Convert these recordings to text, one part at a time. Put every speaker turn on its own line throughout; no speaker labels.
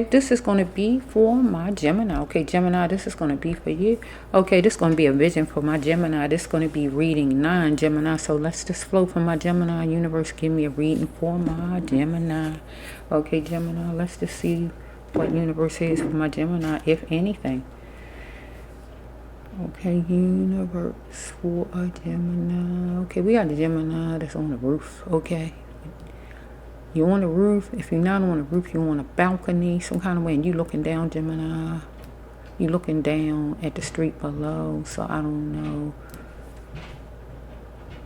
This is going to be for my Gemini. Okay, Gemini, this is going to be for you. Okay, this is going to be a vision for my Gemini. This is going to be reading 9, Gemini. So let's just flow from my Gemini. Universe, give me a reading for my Gemini. Okay, Gemini, let's just see what universe is for my Gemini, if anything. Okay, universe for a Gemini. Okay, we got the Gemini that's on the roof. Okay. You're on the roof. If you're not on the roof, you're on a balcony, some kind of way, and you're looking down, Gemini. You're looking down at the street below. So I don't know.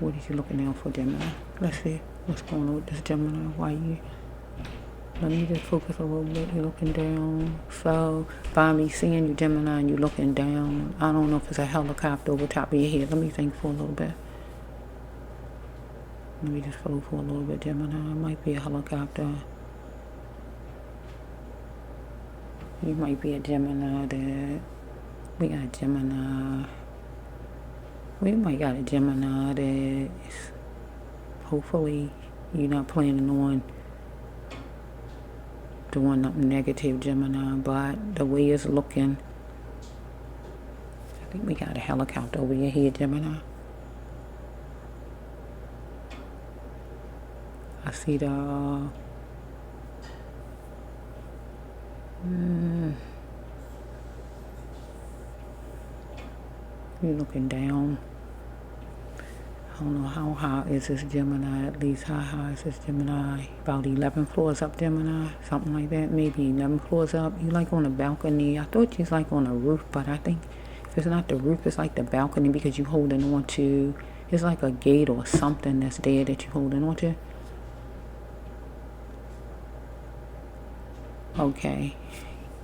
What is you looking down for, Gemini? Let's see what's going on with this Gemini. Why you? Let me just focus a little bit. You're looking down. So by me seeing you, Gemini, and you're looking down, I don't know if it's a helicopter over top of your head. Let me think for a little bit. Let me just flow for a little bit, Gemini. It might be a helicopter. You might be a Gemini that... We got a Gemini. We might got a Gemini that is... Hopefully, you're not planning on doing nothing negative, Gemini. But the way it's looking... I think we got a helicopter over your head, Gemini. I see the you're looking down. I don't know how high is this Gemini. At least how high is this Gemini? About 11 floors up, Gemini. Something like that. Maybe 11 floors up. You like on a balcony. I thought you was like on a roof, but I think if it's not the roof, it's like the balcony because you're holding on to... It's like a gate or something that's there that you're holding on to. Okay,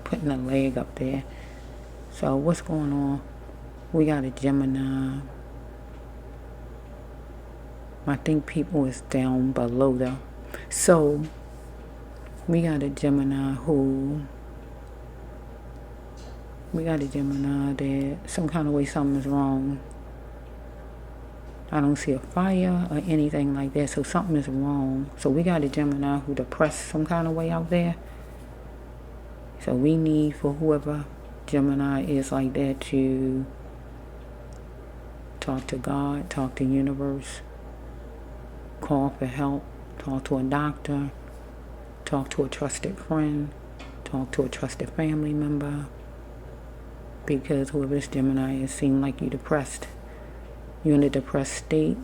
putting a leg up there. So what's going on? We got a Gemini. I think people is down below though. So we got a Gemini who... We got a Gemini that some kind of way something is wrong. I don't see a fire or anything like that. So something is wrong. So we got a Gemini who depressed some kind of way out there. So we need for whoever Gemini is like that to talk to God, talk to universe, call for help, talk to a doctor, talk to a trusted friend, talk to a trusted family member. Because whoever this Gemini is seem like you depressed. You're in a depressed state.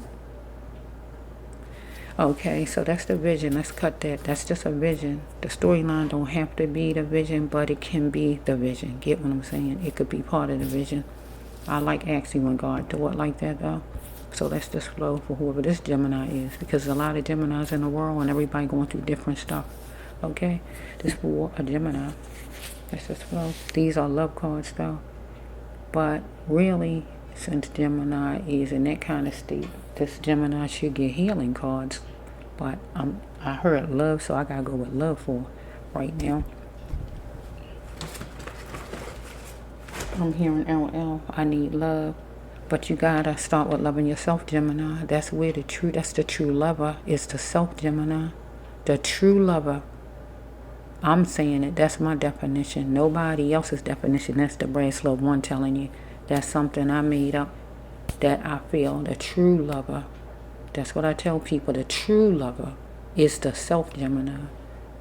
Okay, so that's the vision. Let's cut that. That's just a vision. The storyline don't have to be the vision, but it can be the vision. Get what I'm saying? It could be part of the vision. I like asking when God do it like that, though. So let's just flow for whoever this Gemini is. Because there's a lot of Geminis in the world and everybody going through different stuff. Okay? This for a Gemini. Let's just flow. These are love cards, though. But really, since Gemini is in that kind of state, this Gemini should get healing cards. But I heard love, so I gotta go with love for right now. I'm hearing LL. I need love. But you gotta start with loving yourself, Gemini. That's where that's the true lover is the self, Gemini. The true lover. I'm saying it. That's my definition. Nobody else's definition. That's the Brass Love One telling you. That's something I made up. That I feel the true lover. That's what I tell people. The true lover is the self, Gemini.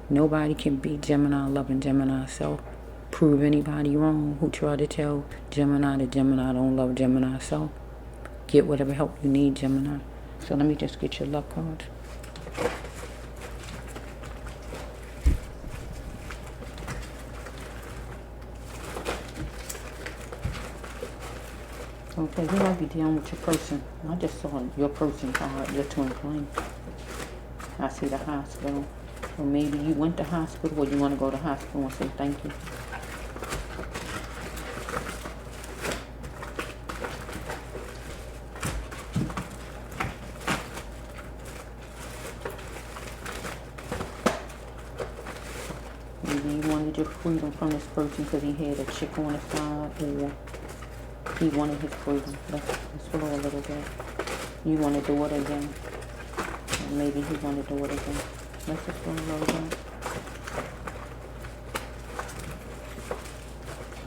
Nobody can be Gemini loving Gemini self. Prove anybody wrong who try to tell Gemini that Gemini don't love Gemini self. Get whatever help you need, Gemini. So let me just get your love cards. Okay, you might be dealing with your person. I just saw your person card, your twin flame. I see the hospital. Or maybe you went to hospital or you want to go to hospital and say thank you. Maybe you wanted your freedom from this person because he had a chick on his side, or he wanted his freedom. Let's flow a little bit. You want to do it again. Or maybe he want to do it again. Let's just flow a little bit.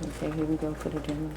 Okay, here we go for the Gemini.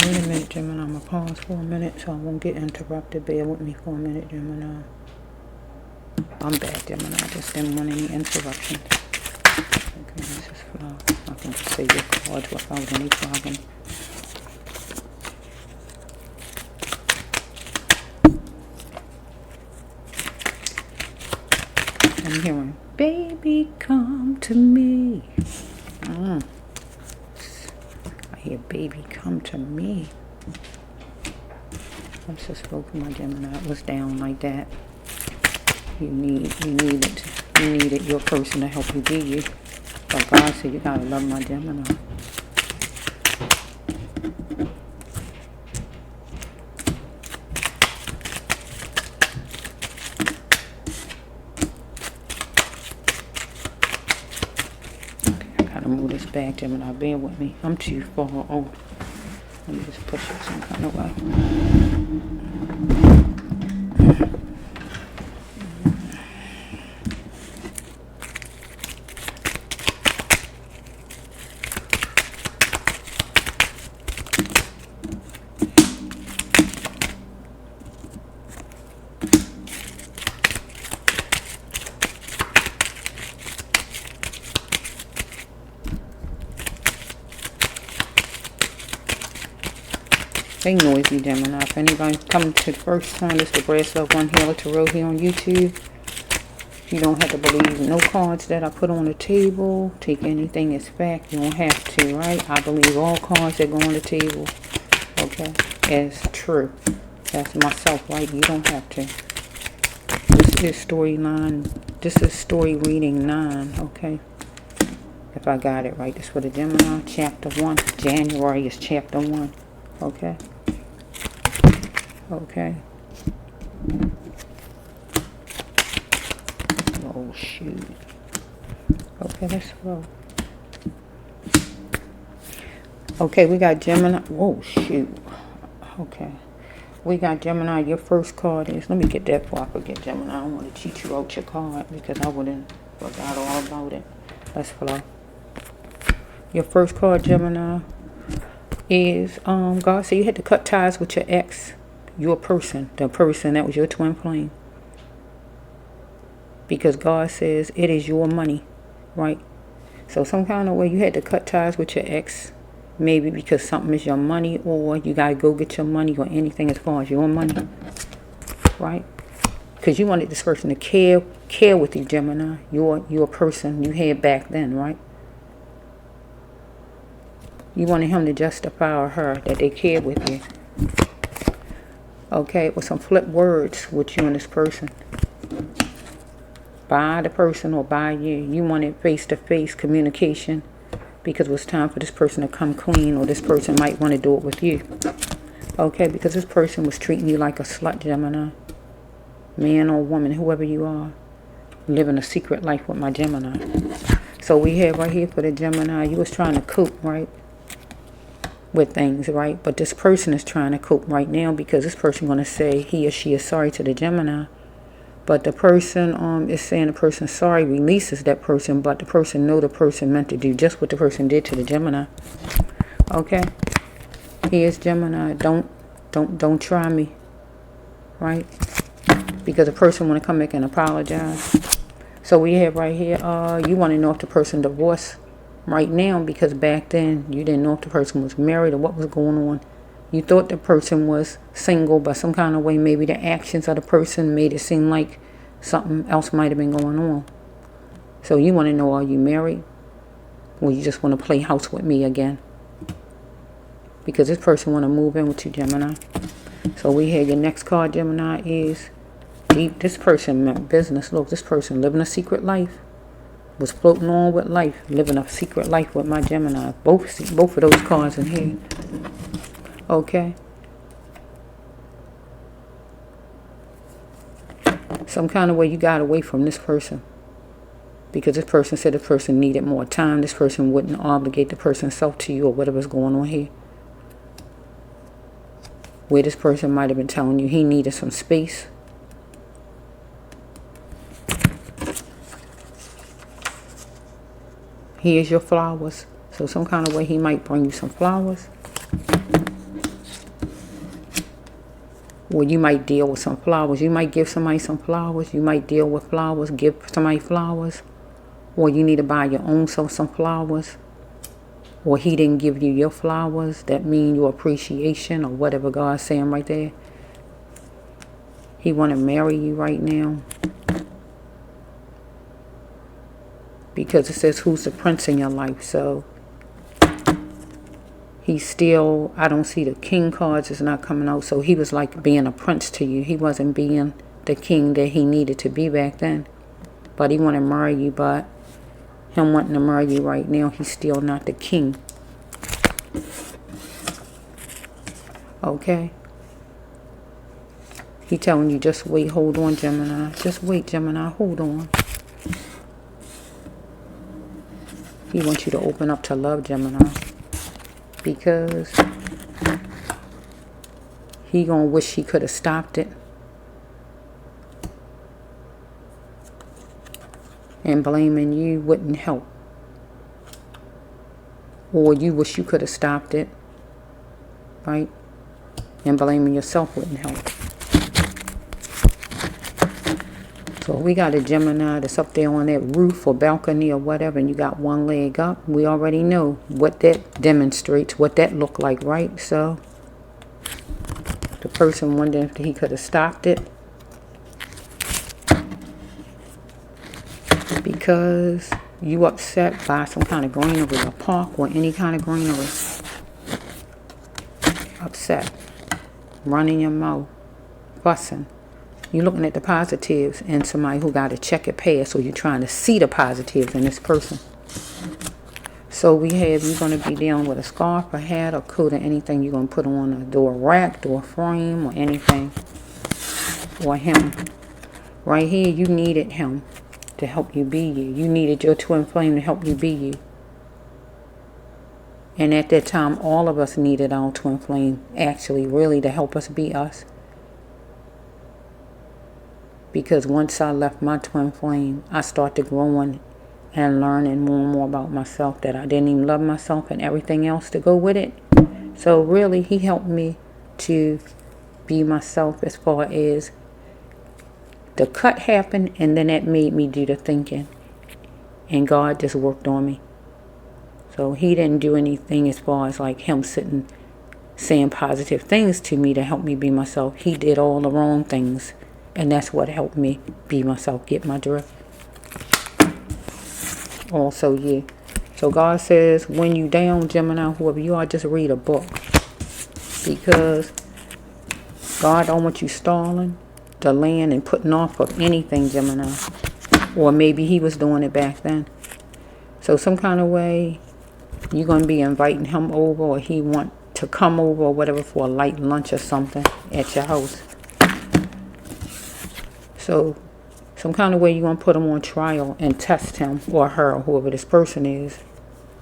Wait a minute, Gemini. I'm going to pause for a minute so I won't get interrupted. Bear with me for a minute, Gemini. I'm back, Gemini. I just didn't want any interruptions. Okay, this is flow. I can just say your cards without any problem. I'm hearing, baby, come to me. I hear, baby, come to me. Let's just go for my Gemini. It was down like that. You needed your person to help you be you. But God said you gotta love my Gemini. Move this back, Gemini. Bear with me. I'm too far off. Let me just push it some kind of way. They noisy, Gemini. If anybody coming to the first time, this is the Brass Love One Healer Tarot here on YouTube. You don't have to believe no cards that I put on the table. Take anything as fact. You don't have to, right? I believe all cards that go on the table, okay, as true. That's myself, right? You don't have to. This is storyline. This is story reading 9, okay? If I got it right. This for the Gemini, chapter 1. January is chapter 1, okay? Okay. Oh, shoot. Okay, let's go. Okay, we got Gemini. Whoa, shoot. Okay. We got Gemini. Your first card is, let me get that before I forget, Gemini. I don't want to cheat you out your card because I wouldn't forgot all about it. Let's flow. Your first card, Gemini, is God said you had to cut ties with your ex, your person, the person that was your twin flame. Because God says it is your money, right? So some kind of way you had to cut ties with your ex, maybe because something is your money, or you gotta go get your money, or anything as far as your money, right? Because you wanted this person to care with you, Gemini. Your person you had back then, right? You wanted him to justify, or her, that they cared with you. Okay, with some flip words with you and this person. By the person or by you. You wanted face-to-face communication because it was time for this person to come clean, or this person might want to do it with you. Okay, because this person was treating you like a slut, Gemini. Man or woman, whoever you are. Living a secret life with my Gemini. So we have right here for the Gemini, you was trying to cope, right? With things, right? But this person is trying to cope right now because this person going to say he or she is sorry to the Gemini. But the person is saying the person sorry releases that person, but the person know the person meant to do just what the person did to the Gemini. Okay? Here's Gemini. Don't try me. Right? Because the person want to come back and apologize. So we have right here, you want to know if the person divorced right now, because back then you didn't know if the person was married or what was going on. You thought the person was single, but some kind of way maybe the actions of the person made it seem like something else might have been going on. So you want to know, are you married? or you just want to play house with me again. Because this person want to move in with you, Gemini. So we had your next card, Gemini, is deep. This person meant business. Look, this person living a secret life. Was floating on with life. Living a secret life with my Gemini. Both of those cards in here. Okay. Some kind of way you got away from this person. Because this person said this person needed more time. This person wouldn't obligate the person's self to you or whatever's going on here. Where this person might have been telling you he needed some space. Here's your flowers. So some kind of way he might bring you some flowers. Or you might deal with some flowers. You might give somebody some flowers. You might deal with flowers. Give somebody flowers. Or you need to buy your own self some flowers. Or he didn't give you your flowers. That mean your appreciation or whatever God's saying right there. He want to marry you right now. Because it says who's the prince in your life. So he's still, I don't see the king cards is not coming out. So he was like being a prince to you. He wasn't being the king that he needed to be back then. But he want to marry you. But him wanting to marry you right now, he's still not the king. Okay. He telling you just wait, hold on, Gemini. Just wait, Gemini, hold on. He wants you to open up to love, Gemini. Because he gonna wish he could have stopped it. And blaming you wouldn't help. Or you wish you could have stopped it. Right? And blaming yourself wouldn't help. So we got a Gemini that's up there on that roof or balcony or whatever, and you got one leg up. We already know what that demonstrates, what that looked like, right? So the person wondering if he could have stopped it. Because you upset by some kind of greenery, a park or any kind of greenery. Upset. Running your mouth. Fussing. You're looking at the positives in somebody who got a checkered past, so you're trying to see the positives in this person. So we have, you're going to be dealing with a scarf, a hat, or coat, or anything you're going to put on a door rack, door frame, or anything. Or him. Right here, you needed him to help you be you. You needed your twin flame to help you be you. And at that time, all of us needed our twin flame, actually, really, to help us be us. Because once I left my twin flame, I started growing and learning more and more about myself, that I didn't even love myself and everything else to go with it. So really, he helped me to be myself as far as the cut happened, and then that made me do the thinking. And God just worked on me. So he didn't do anything as far as like him sitting saying positive things to me to help me be myself. He did all the wrong things. And that's what helped me be myself, get my drift. Also, yeah. So God says, when you down, Gemini, whoever you are, just read a book. Because God don't want you stalling, delaying, and putting off of anything, Gemini. Or maybe he was doing it back then. So some kind of way, you're going to be inviting him over, or he want to come over or whatever for a light lunch or something at your house. So, some kind of way you're going to put him on trial and test him or her, or whoever this person is.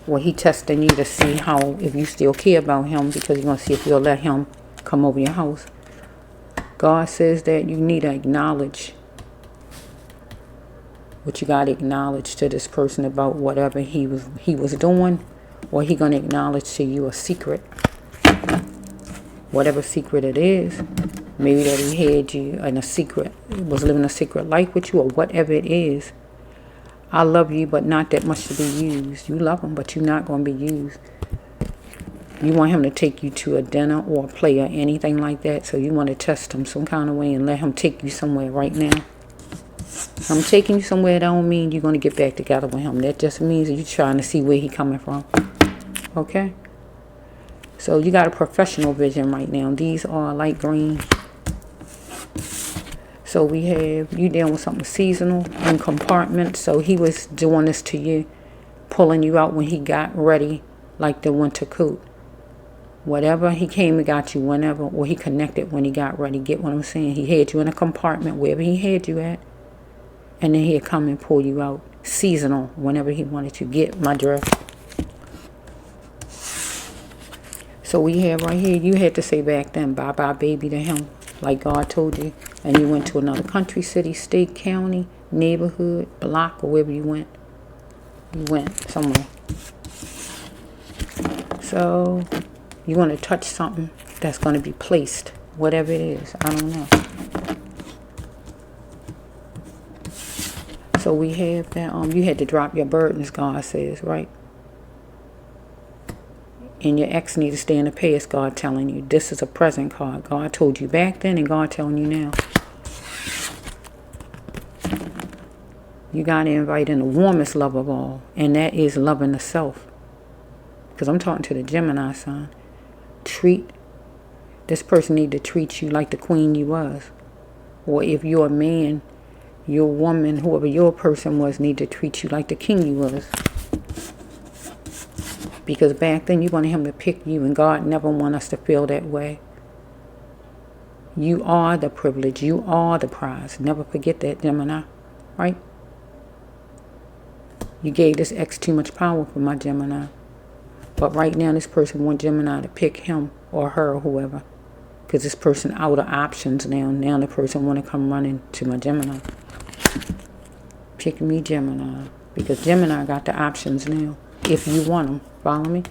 Or he testing you to see how, if you still care about him, because you're going to see if you'll let him come over your house. God says that you need to acknowledge what you got to acknowledge to this person about whatever he was doing. Or he going to acknowledge to you a secret. Whatever secret it is. Maybe that he had you in a secret, was living a secret life with you, or whatever it is. I love you, but not that much to be used. You love him, but you're not going to be used. You want him to take you to a dinner or a play or anything like that. So you want to test him some kind of way and let him take you somewhere right now. I'm taking you somewhere, that don't mean you're going to get back together with him. That just means you're trying to see where he coming from. Okay? So you got a professional vision right now. These are light green. So we have you dealing with something seasonal and compartments. So he was doing this to you, pulling you out when he got ready, like the winter coat. Whatever, he came and got you whenever, or he connected when he got ready. Get what I'm saying? He had you in a compartment, wherever he had you at. And then he'd come and pull you out. Seasonal, whenever he wanted to. Get my drift. So we have right here, you had to say back then, bye-bye baby to him, like God told you. And you went to another country, city, state, county, neighborhood, block, or wherever you went. You went somewhere. So you're going to touch something that's going to be placed, whatever it is. I don't know. So we have that, you had to drop your burdens, God says, right? And your ex need to stay in the past, God telling you. This is a present card. God told you back then and God telling you now. You got to invite in the warmest love of all. And that is loving the self. Because I'm talking to the Gemini sign. This person need to treat you like the queen you was. Or if you're a man, your woman, whoever your person was, need to treat you like the king you was. Because back then you wanted him to pick you, and God never want us to feel that way. You are the privilege. You are the prize. Never forget that, Gemini. Right? You gave this ex too much power for my Gemini. But right now this person wants Gemini to pick him or her or whoever. Because this person out of options now. Now the person want to come running to my Gemini. Pick me, Gemini. Because Gemini got the options now. If you want them. Follow me?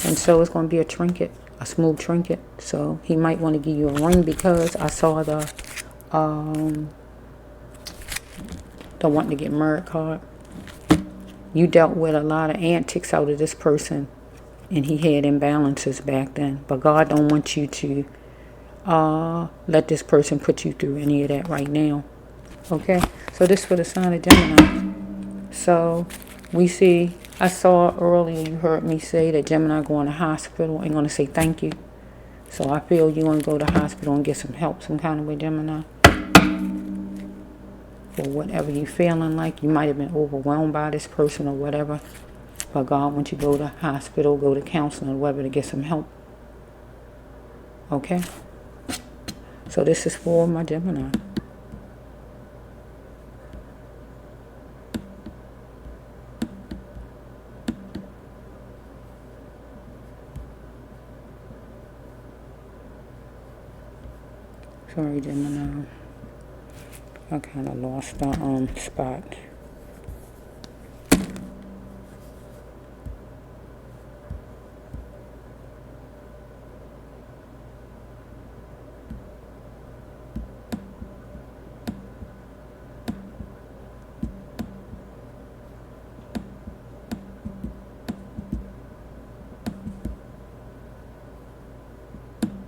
And so it's going to be a trinket. A smooth trinket. So he might want to give you a ring because I saw the wanting to get married card. You dealt with a lot of antics out of this person. And he had imbalances back then. But God don't want you to let this person put you through any of that right now. Okay? So this for the sign of Gemini. So we see, I saw earlier, you heard me say that Gemini going to hospital and going to say thank you. So I feel you want to go to hospital and get some help some kind of way, Gemini. For whatever you feeling like. You might have been overwhelmed by this person or whatever. But God wants you to go to hospital, go to counseling or whatever to get some help. Okay? So this is for my Gemini. Sorry, Gemini. I kind of lost the spot.